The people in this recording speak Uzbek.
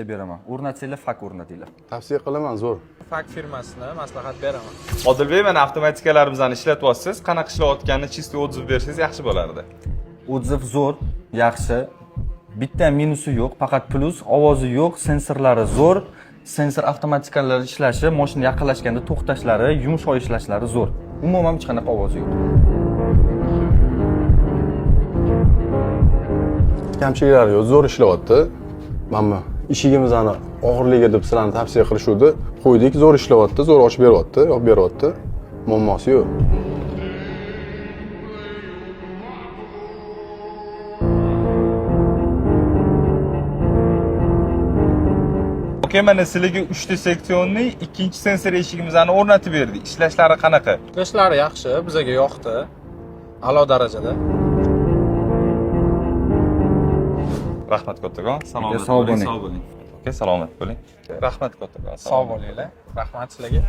beraman. O'rnatsanglar, fak o'rnatinglar. Tavsiya qilaman, zo'r. Fak firmasini maslahat beraman. Odilbek, mana avtomatikalarimizni ishlatyapsiz. Qanaqa ishlayotganini chisti otziv bersangiz yaxshi bo'lardi. Otziv zo'r, yaxshi. Bitta minusi yo'q, faqat plus, ovozi yo'q, sensorlari zo'r. Sensor avtomatikalar ishlashi, mashina yaqinlashganda to'xtashlari, yumshoq ishlashlari zo'r. Umuman hech qanaqa ovozi yo'q. Kamchiliklari yo'q, zo'r ishlayapti. Mana ishigimizni og'irligi deb sizlarni tavsiya qilishuvdi. Qo'ydik, zo'r ishlayapti, zo'r ochib beryapti, yopib beryapti. Muammosi yo'q. Okey, mana sizlarga 3 ta seksionning ikkinchi sensor eshigimizni o'rnatib berdik. Ishlashlari qanaqa? Ishlashlari yaxshi, bizga yoqdi. A'lo darajada. Rahmat kattakon. Sog' bo'ling. Okey, salomat bo'ling. Rahmat kattakon. Sog' bo'linglar. Rahmat sizlarga.